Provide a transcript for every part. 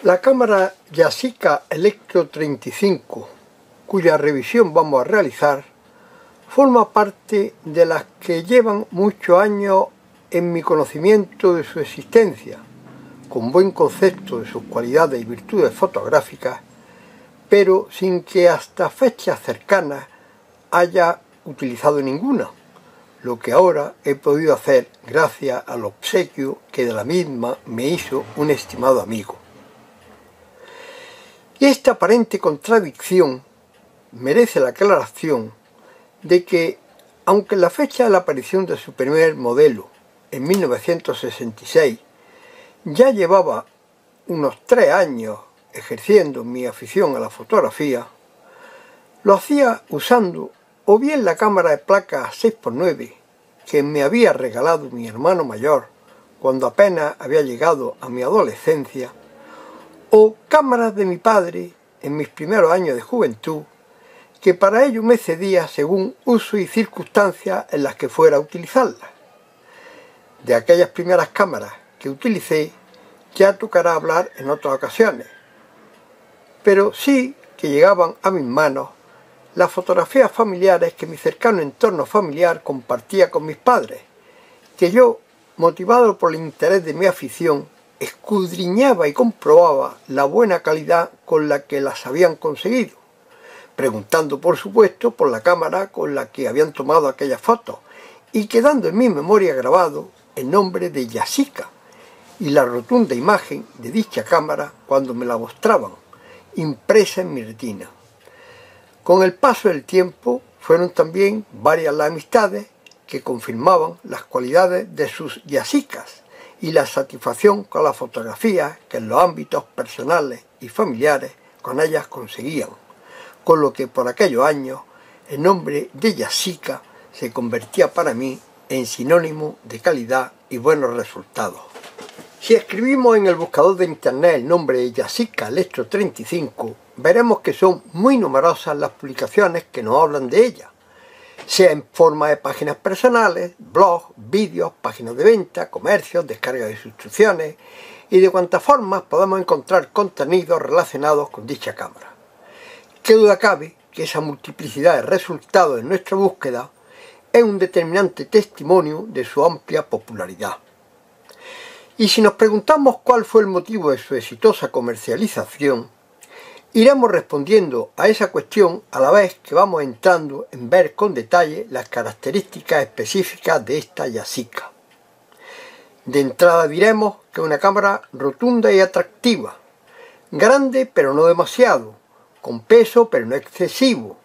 La cámara Yashica Electro 35, cuya revisión vamos a realizar, forma parte de las que llevan muchos años en mi conocimiento de su existencia, con buen concepto de sus cualidades y virtudes fotográficas, pero sin que hasta fechas cercanas haya utilizado ninguna, lo que ahora he podido hacer gracias al obsequio que de la misma me hizo un estimado amigo. Y esta aparente contradicción merece la aclaración de que, aunque en la fecha de la aparición de su primer modelo, en 1966, ya llevaba unos 3 años ejerciendo mi afición a la fotografía, lo hacía usando o bien la cámara de placa 6x9 que me había regalado mi hermano mayor cuando apenas había llegado a mi adolescencia, o cámaras de mi padre en mis primeros años de juventud, que para ello me cedía según uso y circunstancias en las que fuera a utilizarlas. De aquellas primeras cámaras que utilicé ya tocará hablar en otras ocasiones, pero sí que llegaban a mis manos las fotografías familiares que mi cercano entorno familiar compartía con mis padres, que yo, motivado por el interés de mi afición, escudriñaba y comprobaba la buena calidad con la que las habían conseguido, preguntando por supuesto por la cámara con la que habían tomado aquellas fotos, y quedando en mi memoria grabado el nombre de Yashica y la rotunda imagen de dicha cámara cuando me la mostraban, impresa en mi retina. Con el paso del tiempo fueron también varias las amistades que confirmaban las cualidades de sus Yashicas y la satisfacción con las fotografías que en los ámbitos personales y familiares con ellas conseguían, con lo que por aquellos años el nombre de Yashica se convertía para mí en sinónimo de calidad y buenos resultados. Si escribimos en el buscador de internet el nombre de Yashica Electro 35, veremos que son muy numerosas las publicaciones que nos hablan de ella, sea en forma de páginas personales, blogs, vídeos, páginas de venta, comercios, descarga de instrucciones y de cuantas formas podemos encontrar contenidos relacionados con dicha cámara. Qué duda cabe que esa multiplicidad de resultados en nuestra búsqueda es un determinante testimonio de su amplia popularidad. Y si nos preguntamos cuál fue el motivo de su exitosa comercialización, iremos respondiendo a esa cuestión a la vez que vamos entrando en ver con detalle las características específicas de esta Yashica. De entrada diremos que es una cámara rotunda y atractiva, grande pero no demasiado, con peso pero no excesivo,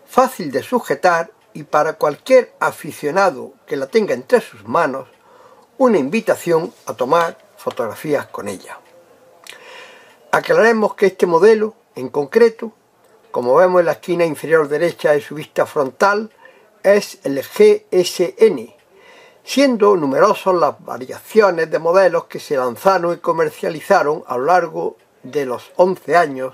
fácil de sujetar y para cualquier aficionado que la tenga entre sus manos, una invitación a tomar fotografías con ella. Aclaremos que este modelo, en concreto, como vemos en la esquina inferior derecha de su vista frontal, es el GSN, siendo numerosas las variaciones de modelos que se lanzaron y comercializaron a lo largo de los 11 años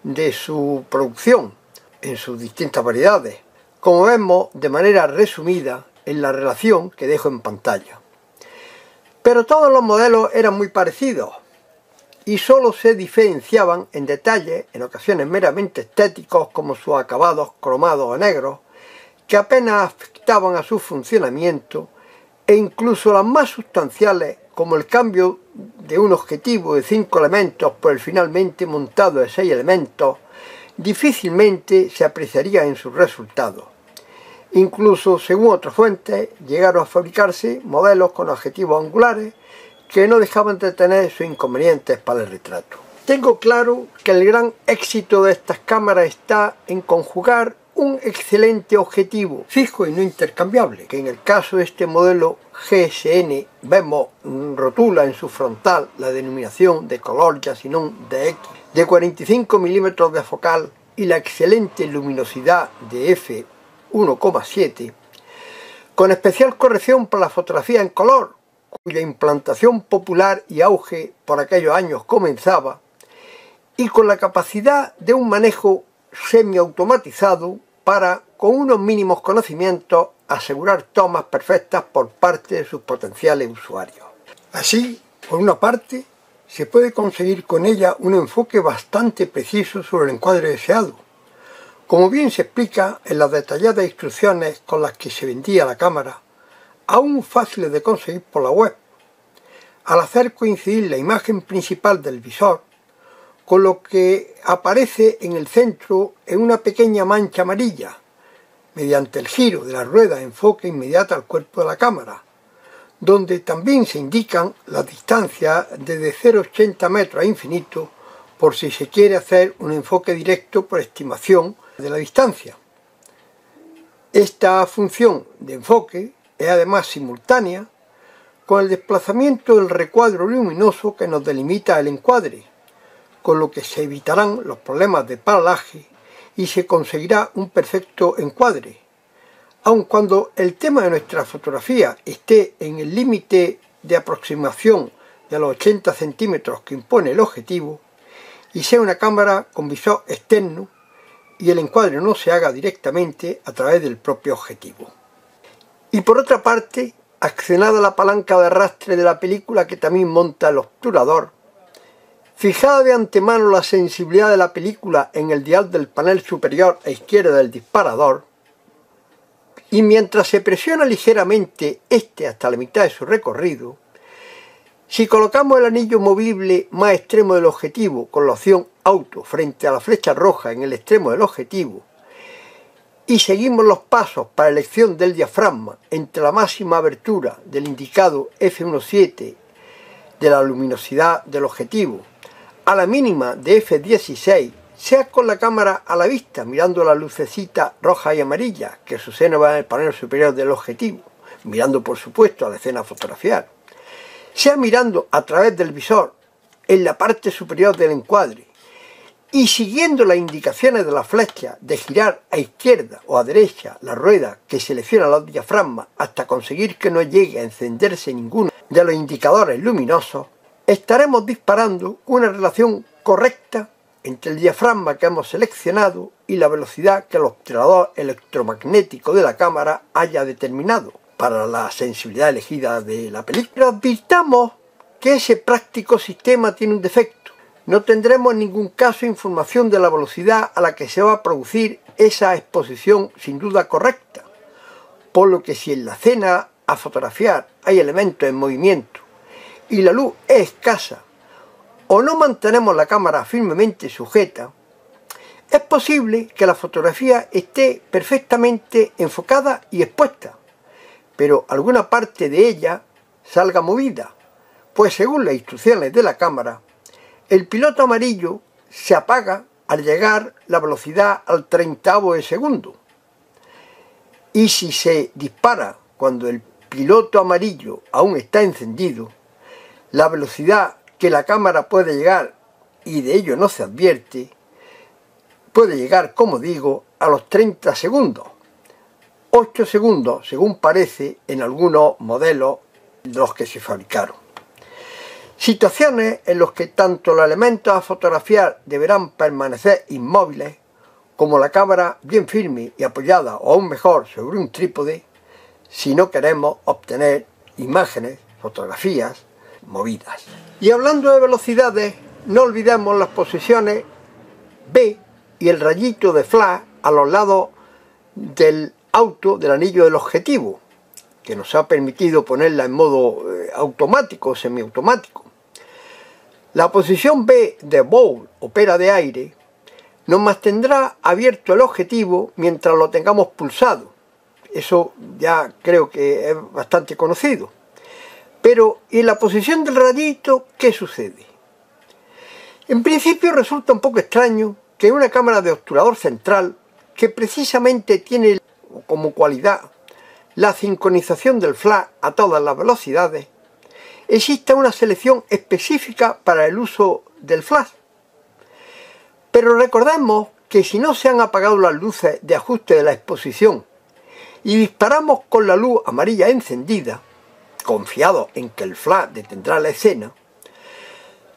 de su producción, en sus distintas variedades, como vemos de manera resumida en la relación que dejo en pantalla. Pero todos los modelos eran muy parecidos y solo se diferenciaban en detalles, en ocasiones meramente estéticos como sus acabados cromados o negros, que apenas afectaban a su funcionamiento, e incluso las más sustanciales como el cambio de un objetivo de 5 elementos por el finalmente montado de 6 elementos, difícilmente se apreciaría en sus resultados. Incluso, según otras fuentes, llegaron a fabricarse modelos con objetivos angulares que no dejaban de tener sus inconvenientes para el retrato. Tengo claro que el gran éxito de estas cámaras está en conjugar un excelente objetivo fijo y no intercambiable, que en el caso de este modelo GSN vemos rotula en su frontal la denominación de color Yashinon DX de 45 mm de focal y la excelente luminosidad de f1,7, con especial corrección para la fotografía en color, cuya implantación popular y auge por aquellos años comenzaba, y con la capacidad de un manejo semiautomatizado para, con unos mínimos conocimientos, asegurar tomas perfectas por parte de sus potenciales usuarios. Así, por una parte, se puede conseguir con ella un enfoque bastante preciso sobre el encuadre deseado, como bien se explica en las detalladas instrucciones con las que se vendía la cámara, aún fáciles de conseguir por la web, al hacer coincidir la imagen principal del visor con lo que aparece en el centro en una pequeña mancha amarilla. Mediante el giro de la rueda de enfoque inmediata al cuerpo de la cámara, donde también se indican las distancias desde 0,80 metros a infinito por si se quiere hacer un enfoque directo por estimación de la distancia. Esta función de enfoque es además simultánea con el desplazamiento del recuadro luminoso que nos delimita el encuadre, con lo que se evitarán los problemas de paralaje y se conseguirá un perfecto encuadre. Aun cuando el tema de nuestra fotografía esté en el límite de aproximación de los 80 centímetros que impone el objetivo y sea una cámara con visor externo y el encuadre no se haga directamente a través del propio objetivo. Y por otra parte, accionada la palanca de arrastre de la película que también monta el obturador, fijada de antemano la sensibilidad de la película en el dial del panel superior a izquierda del disparador, y mientras se presiona ligeramente este hasta la mitad de su recorrido, si colocamos el anillo movible más extremo del objetivo con la opción auto frente a la flecha roja en el extremo del objetivo y seguimos los pasos para elección del diafragma entre la máxima abertura del indicado f1.7 de la luminosidad del objetivo a la mínima de f16, sea con la cámara a la vista mirando la lucecita roja y amarilla que su seno va en el panel superior del objetivo, mirando por supuesto a la escena a fotografiar, sea mirando a través del visor en la parte superior del encuadre y siguiendo las indicaciones de la flecha de girar a izquierda o a derecha la rueda que selecciona los diafragmas hasta conseguir que no llegue a encenderse ninguno de los indicadores luminosos, estaremos disparando una relación correcta entre el diafragma que hemos seleccionado y la velocidad que el obturador electromagnético de la cámara haya determinado para la sensibilidad elegida de la película. Pero advirtamos que ese práctico sistema tiene un defecto. No tendremos en ningún caso información de la velocidad a la que se va a producir esa exposición sin duda correcta, por lo que si en la escena a fotografiar hay elementos en movimiento y la luz es escasa o no mantenemos la cámara firmemente sujeta, es posible que la fotografía esté perfectamente enfocada y expuesta, pero alguna parte de ella salga movida, pues según las instrucciones de la cámara, el piloto amarillo se apaga al llegar la velocidad al 30avo de segundo. Y si se dispara cuando el piloto amarillo aún está encendido, la velocidad que la cámara puede llegar, y de ello no se advierte, puede llegar, como digo, a los 30 segundos. 8 segundos, según parece en algunos modelos de los que se fabricaron. Situaciones en las que tanto los elementos a fotografiar deberán permanecer inmóviles, como la cámara bien firme y apoyada, o aún mejor, sobre un trípode, si no queremos obtener imágenes, fotografías movidas. Y hablando de velocidades, no olvidemos las posiciones B y el rayito de flash a los lados del auto del anillo del objetivo, que nos ha permitido ponerla en modo automático o semiautomático. La posición B de bowl o pera de aire nos mantendrá abierto el objetivo mientras lo tengamos pulsado. Eso ya creo que es bastante conocido. Pero en la posición del rayito, ¿qué sucede? En principio resulta un poco extraño que en una cámara de obturador central, que precisamente tiene como cualidad la sincronización del flash a todas las velocidades, exista una selección específica para el uso del flash. Pero recordemos que si no se han apagado las luces de ajuste de la exposición y disparamos con la luz amarilla encendida, confiados en que el flash detendrá la escena,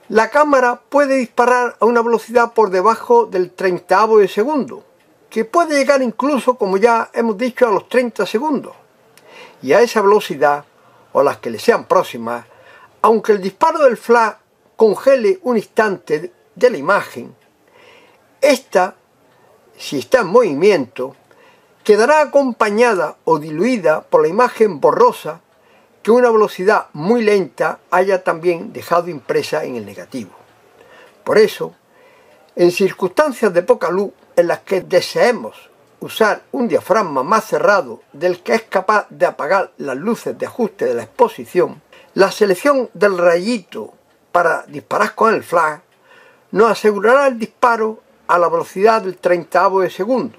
la cámara puede disparar a una velocidad por debajo del 30avo de segundo, que puede llegar incluso, como ya hemos dicho, a los 30 segundos. Y a esa velocidad, o las que le sean próximas, aunque el disparo del flash congele un instante de la imagen, esta, si está en movimiento, quedará acompañada o diluida por la imagen borrosa que una velocidad muy lenta haya también dejado impresa en el negativo. Por eso, en circunstancias de poca luz en las que deseemos usar un diafragma más cerrado del que es capaz de apagar las luces de ajuste de la exposición, la selección del rayito para disparar con el flash nos asegurará el disparo a la velocidad del 30avo de segundo,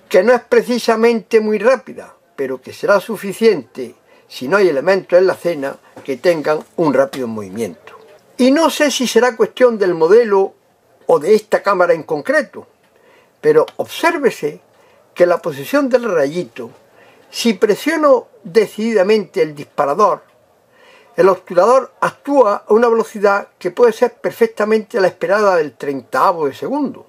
que no es precisamente muy rápida, pero que será suficiente si no hay elementos en la escena que tengan un rápido movimiento. Y no sé si será cuestión del modelo o de esta cámara en concreto, pero obsérvese que la posición del rayito, si presiono decididamente el disparador, el obturador actúa a una velocidad que puede ser perfectamente la esperada del 30avo de segundo.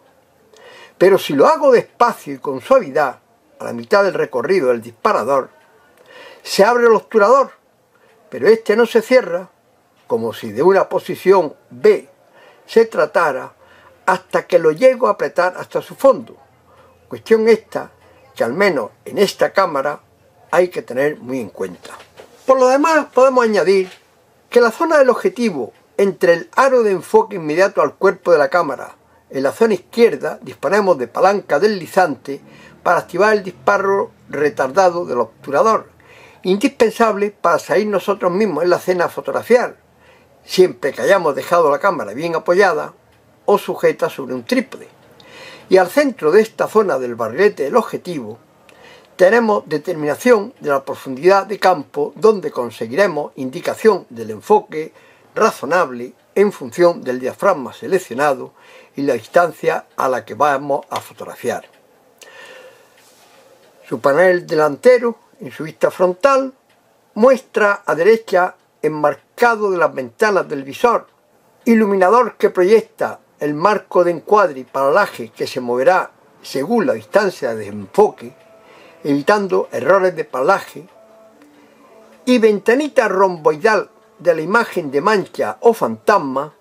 Pero si lo hago despacio y con suavidad, a la mitad del recorrido del disparador, se abre el obturador, pero este no se cierra, como si de una posición B se tratara, hasta que lo llego a apretar hasta su fondo. Cuestión esta que al menos en esta cámara hay que tener muy en cuenta. Por lo demás podemos añadir que la zona del objetivo entre el aro de enfoque inmediato al cuerpo de la cámara, en la zona izquierda disponemos de palanca deslizante para activar el disparo retardado del obturador, indispensable para salir nosotros mismos en la escena a fotografiar, siempre que hayamos dejado la cámara bien apoyada o sujeta sobre un trípode. Y al centro de esta zona del barrilete del objetivo tenemos determinación de la profundidad de campo, donde conseguiremos indicación del enfoque razonable en función del diafragma seleccionado y la distancia a la que vamos a fotografiar. Su panel delantero, en su vista frontal, muestra a derecha enmarcado de las ventanas del visor, iluminador que proyecta el marco de encuadre y paralaje que se moverá según la distancia de enfoque, evitando errores de paralaje, y ventanita romboidal de la imagen de mancha o fantasma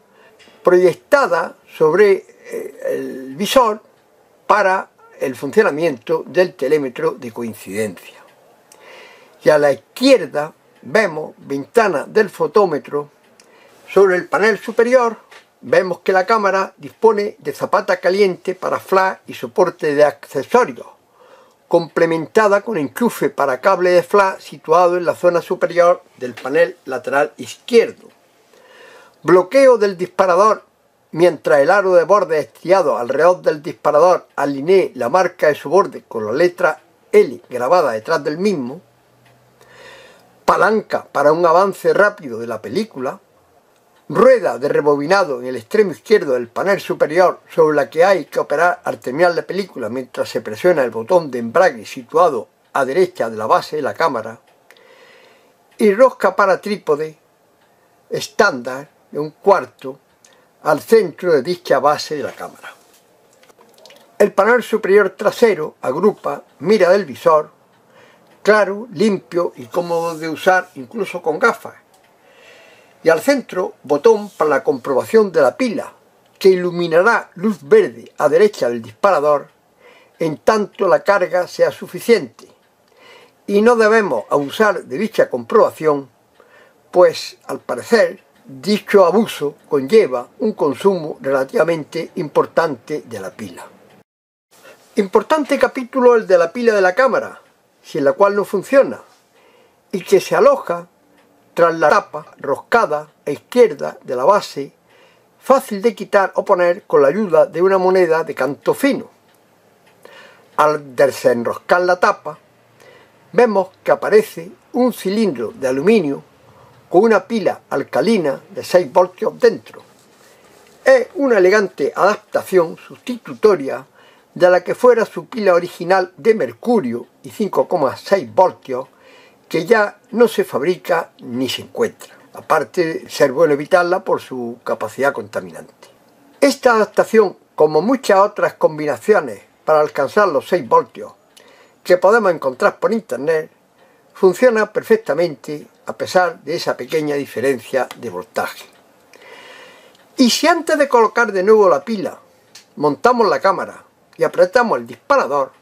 proyectada sobre el visor para el funcionamiento del telémetro de coincidencia. Y a la izquierda vemos ventana del fotómetro. Sobre el panel superior vemos que la cámara dispone de zapata caliente para flash y soporte de accesorios, complementada con enchufe para cable de flash situado en la zona superior del panel lateral izquierdo. Bloqueo del disparador mientras el aro de borde estriado alrededor del disparador alinee la marca de su borde con la letra L grabada detrás del mismo. Palanca para un avance rápido de la película. Rueda de rebobinado en el extremo izquierdo del panel superior sobre la que hay que operar al terminar la película mientras se presiona el botón de embrague situado a derecha de la base de la cámara. Y rosca para trípode estándar de 1/4 al centro de dicha base de la cámara. El panel superior trasero agrupa mira del visor, claro, limpio y cómodo de usar incluso con gafas. Y al centro, botón para la comprobación de la pila, que iluminará luz verde a derecha del disparador, en tanto la carga sea suficiente. Y no debemos abusar de dicha comprobación, pues, al parecer, dicho abuso conlleva un consumo relativamente importante de la pila. Importante capítulo el de la pila de la cámara, sin la cual no funciona, y que se aloja tras la tapa roscada a izquierda de la base, fácil de quitar o poner con la ayuda de una moneda de canto fino. Al desenroscar la tapa, vemos que aparece un cilindro de aluminio con una pila alcalina de 6 voltios dentro. Es una elegante adaptación sustitutoria de la que fuera su pila original de mercurio y 5,6 voltios, que ya no se fabrica ni se encuentra, aparte de ser bueno evitarla por su capacidad contaminante. Esta adaptación, como muchas otras combinaciones para alcanzar los 6 voltios que podemos encontrar por internet, funciona perfectamente a pesar de esa pequeña diferencia de voltaje. Y si antes de colocar de nuevo la pila, montamos la cámara y apretamos el disparador,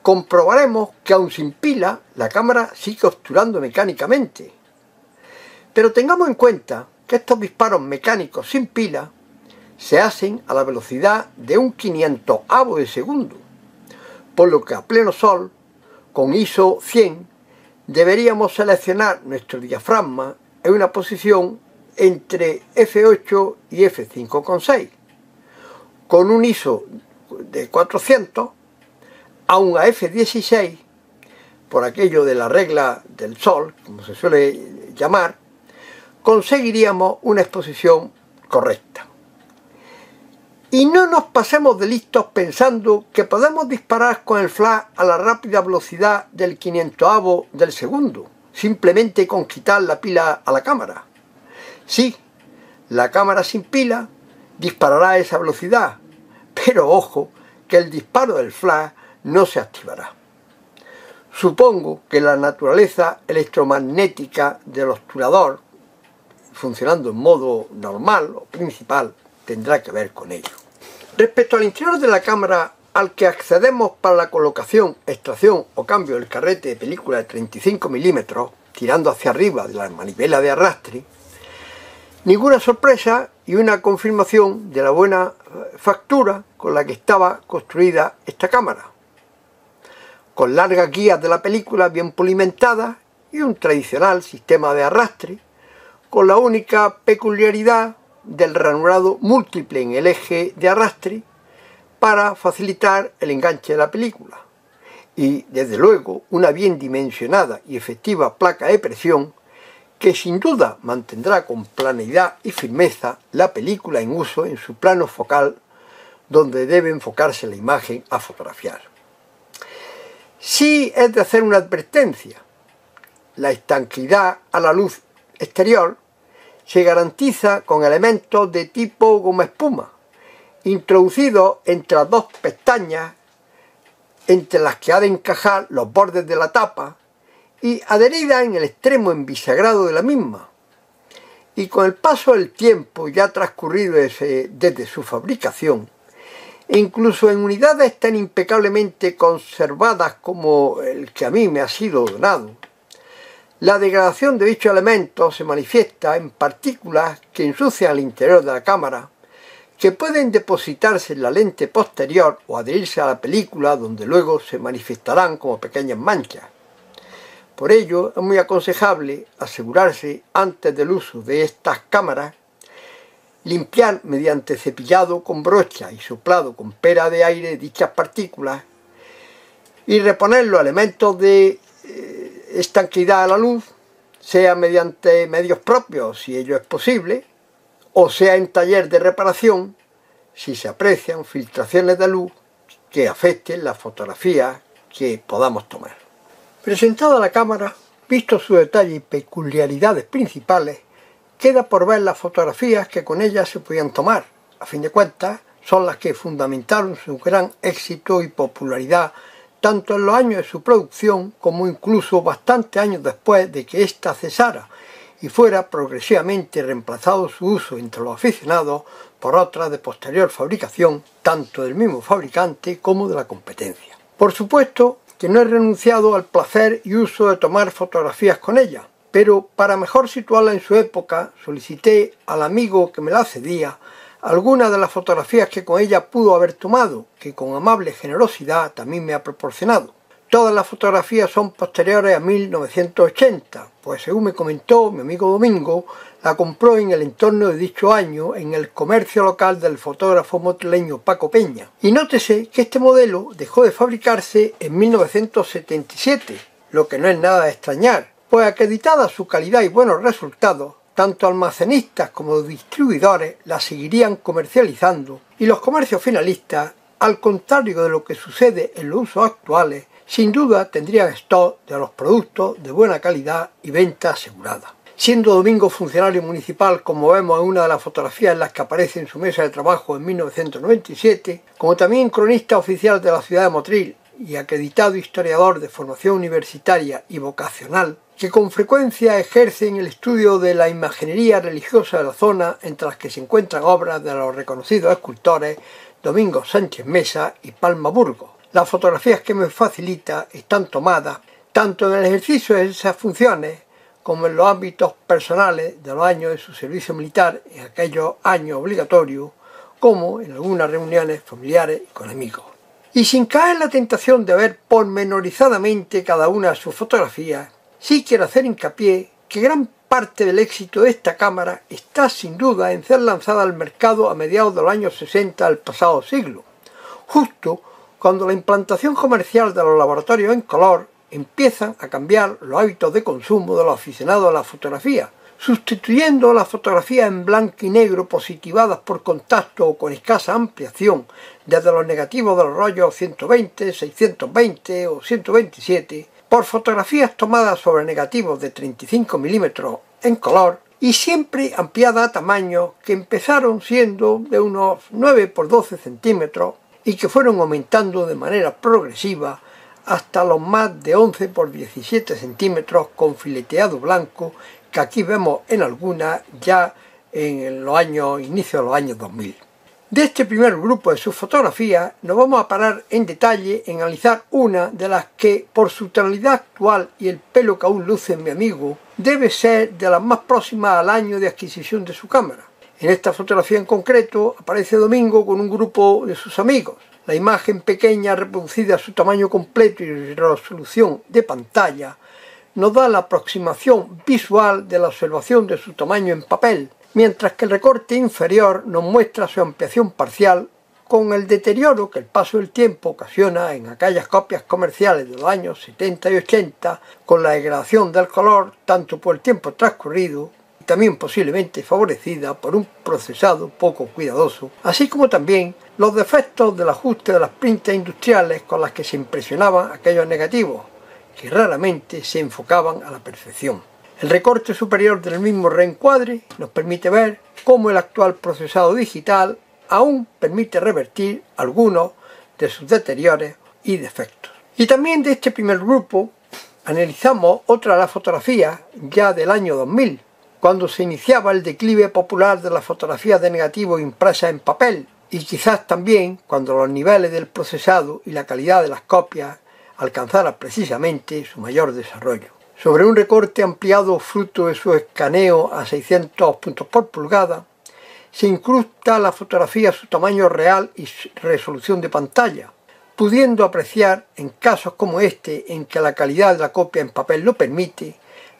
comprobaremos que aun sin pila, la cámara sigue obturando mecánicamente. Pero tengamos en cuenta que estos disparos mecánicos sin pila se hacen a la velocidad de un 500avo de segundo, por lo que a pleno sol, con ISO 100, deberíamos seleccionar nuestro diafragma en una posición entre f8 y f5,6. Con un ISO de 400, aún a f16, por aquello de la regla del sol, como se suele llamar, conseguiríamos una exposición correcta. Y no nos pasemos de listos pensando que podemos disparar con el flash a la rápida velocidad del 500avo del segundo, simplemente con quitar la pila a la cámara. Sí, la cámara sin pila disparará a esa velocidad, pero ojo, que el disparo del flash no se activará. Supongo que la naturaleza electromagnética del obturador, funcionando en modo normal o principal, tendrá que ver con ello. Respecto al interior de la cámara al que accedemos para la colocación, extracción o cambio del carrete de película de 35 mm, tirando hacia arriba de la manivela de arrastre, ninguna sorpresa y una confirmación de la buena factura con la que estaba construida esta cámara, con largas guías de la película bien pulimentadas y un tradicional sistema de arrastre, con la única peculiaridad del ranurado múltiple en el eje de arrastre para facilitar el enganche de la película, y desde luego una bien dimensionada y efectiva placa de presión que sin duda mantendrá con planeidad y firmeza la película en uso en su plano focal donde debe enfocarse la imagen a fotografiar. Sí es de hacer una advertencia: la estanqueidad a la luz exterior se garantiza con elementos de tipo goma espuma, introducidos entre las dos pestañas entre las que ha de encajar los bordes de la tapa y adherida en el extremo enbisagrado de la misma. Y con el paso del tiempo ya transcurrido desde su fabricación, e incluso en unidades tan impecablemente conservadas como el que a mí me ha sido donado, la degradación de dichos elementos se manifiesta en partículas que ensucian el interior de la cámara, que pueden depositarse en la lente posterior o adherirse a la película, donde luego se manifestarán como pequeñas manchas. Por ello es muy aconsejable asegurarse antes del uso de estas cámaras, limpiar mediante cepillado con brocha y soplado con pera de aire dichas partículas y reponer los elementos de estanqueidad a la luz, sea mediante medios propios si ello es posible, o sea en taller de reparación si se aprecian filtraciones de luz que afecten las fotografías que podamos tomar. Presentada la cámara, visto su detalle y peculiaridades principales, queda por ver las fotografías que con ellas se podían tomar. A fin de cuentas, son las que fundamentaron su gran éxito y popularidad tanto en los años de su producción como incluso bastantes años después de que ésta cesara y fuera progresivamente reemplazado su uso entre los aficionados por otras de posterior fabricación, tanto del mismo fabricante como de la competencia. Por supuesto que no he renunciado al placer y uso de tomar fotografías con ella, pero para mejor situarla en su época solicité al amigo que me la cedía algunas de las fotografías que con ella pudo haber tomado, que con amable generosidad también me ha proporcionado. Todas las fotografías son posteriores a 1980, pues según me comentó mi amigo Domingo, la compró en el entorno de dicho año en el comercio local del fotógrafo motrileño Paco Peña. Y nótese que este modelo dejó de fabricarse en 1977, lo que no es nada de extrañar, pues acreditada su calidad y buenos resultados, tanto almacenistas como distribuidores la seguirían comercializando y los comercios finalistas, al contrario de lo que sucede en los usos actuales, sin duda tendrían stock de los productos de buena calidad y venta asegurada. Siendo Domingo funcionario municipal, como vemos en una de las fotografías en las que aparece en su mesa de trabajo en 1997, como también cronista oficial de la ciudad de Motril y acreditado historiador de formación universitaria y vocacional, que con frecuencia ejercen el estudio de la imaginería religiosa de la zona, entre las que se encuentran obras de los reconocidos escultores Domingo Sánchez Mesa y Palma Burgos. Las fotografías que me facilita están tomadas tanto en el ejercicio de esas funciones como en los ámbitos personales de los años de su servicio militar, en aquellos años obligatorios, como en algunas reuniones familiares y con amigos. Y sin caer en la tentación de ver pormenorizadamente cada una de sus fotografías, sí quiero hacer hincapié que gran parte del éxito de esta cámara está sin duda en ser lanzada al mercado a mediados de los años 60 del pasado siglo, justo cuando la implantación comercial de los laboratorios en color empiezan a cambiar los hábitos de consumo de los aficionados a la fotografía, sustituyendo las fotografías en blanco y negro positivadas por contacto o con escasa ampliación desde los negativos de los rollos 120, 620 o 127 por fotografías tomadas sobre negativos de 35 milímetros en color y siempre ampliadas a tamaños que empezaron siendo de unos 9 por 12 centímetros y que fueron aumentando de manera progresiva hasta los más de 11 por 17 centímetros con fileteado blanco que aquí vemos en algunas ya en los inicios de los años 2000. De este primer grupo de sus fotografías nos vamos a parar en detalle en analizar una de las que, por su tonalidad actual y el pelo que aún luce en mi amigo, debe ser de las más próximas al año de adquisición de su cámara. En esta fotografía en concreto aparece Domingo con un grupo de sus amigos. La imagen pequeña reproducida a su tamaño completo y resolución de pantalla nos da la aproximación visual de la observación de su tamaño en papel, mientras que el recorte inferior nos muestra su ampliación parcial con el deterioro que el paso del tiempo ocasiona en aquellas copias comerciales de los años 70 y 80, con la degradación del color tanto por el tiempo transcurrido y también posiblemente favorecida por un procesado poco cuidadoso, así como también los defectos del ajuste de las pintas industriales con las que se impresionaban aquellos negativos, que raramente se enfocaban a la perfección. El recorte superior del mismo reencuadre nos permite ver cómo el actual procesado digital aún permite revertir algunos de sus deterioros y defectos. Y también de este primer grupo analizamos otra de las fotografías ya del año 2000, cuando se iniciaba el declive popular de las fotografías de negativo impresas en papel, y quizás también cuando los niveles del procesado y la calidad de las copias alcanzara precisamente su mayor desarrollo. Sobre un recorte ampliado fruto de su escaneo a 600 puntos por pulgada, se incrusta la fotografía a su tamaño real y resolución de pantalla, pudiendo apreciar en casos como este, en que la calidad de la copia en papel lo permite,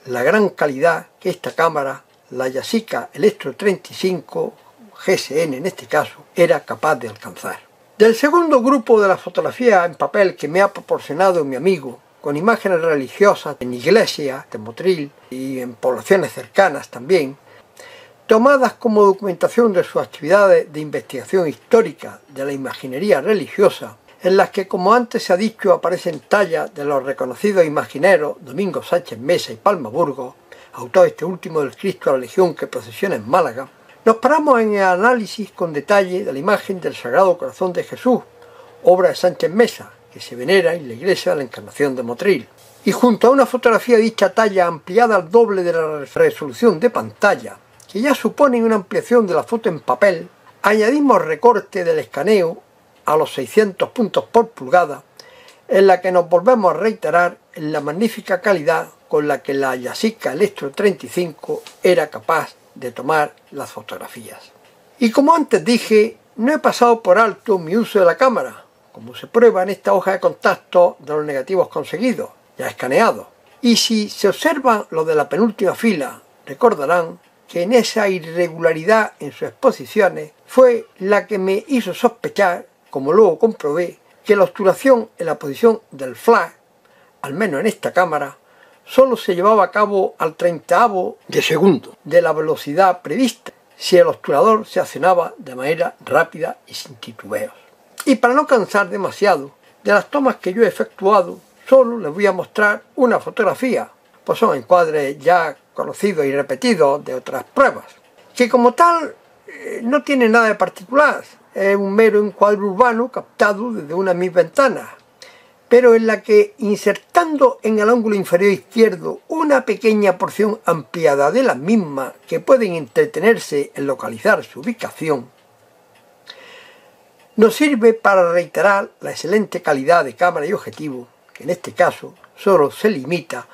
la gran calidad que esta cámara, la Yashica Electro 35 GSN en este caso, era capaz de alcanzar. Del segundo grupo de la fotografía en papel que me ha proporcionado mi amigo, con imágenes religiosas en iglesias de Motril y en poblaciones cercanas también, tomadas como documentación de sus actividades de investigación histórica de la imaginería religiosa, en las que, como antes se ha dicho, aparecen tallas de los reconocidos imagineros Domingo Sánchez Mesa y Palma Burgos, autor este último del Cristo a la Legión que procesiona en Málaga, nos paramos en el análisis con detalle de la imagen del Sagrado Corazón de Jesús, obra de Sánchez Mesa, que se venera en la iglesia de la Encarnación de Motril. Y junto a una fotografía de dicha talla ampliada al doble de la resolución de pantalla, que ya supone una ampliación de la foto en papel, añadimos recorte del escaneo a los 600 puntos por pulgada, en la que nos volvemos a reiterar en la magnífica calidad con la que la Yashica Electro 35 era capaz de tomar las fotografías. Y como antes dije, no he pasado por alto mi uso de la cámara, como se prueba en esta hoja de contacto de los negativos conseguidos, ya escaneados. Y si se observan los de la penúltima fila, recordarán que en esa irregularidad en sus exposiciones fue la que me hizo sospechar, como luego comprobé, que la obturación en la posición del flash, al menos en esta cámara, solo se llevaba a cabo al 30avo de segundo de la velocidad prevista, si el obturador se accionaba de manera rápida y sin titubeos. Y para no cansar demasiado, de las tomas que yo he efectuado, solo les voy a mostrar una fotografía, pues son encuadres ya conocidos y repetidos de otras pruebas, que como tal no tiene nada de particular, es un mero encuadre urbano captado desde una de mis ventanas, pero en la que, insertando en el ángulo inferior izquierdo una pequeña porción ampliada de las mismas que pueden entretenerse en localizar su ubicación, nos sirve para reiterar la excelente calidad de cámara y objetivo, que en este caso solo se limita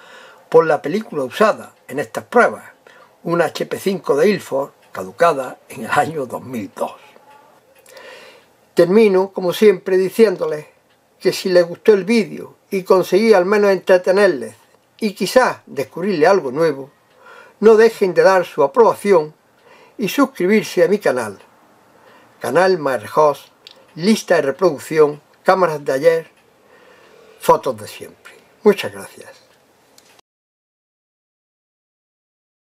por la película usada en estas pruebas, una HP5 de Ilford caducada en el año 2002. Termino, como siempre, diciéndoles que si les gustó el vídeo y conseguí al menos entretenerles y quizás descubrirle algo nuevo, no dejen de dar su aprobación y suscribirse a mi canal. Canal Maerjos, lista de reproducción, cámaras de ayer, fotos de siempre. Muchas gracias.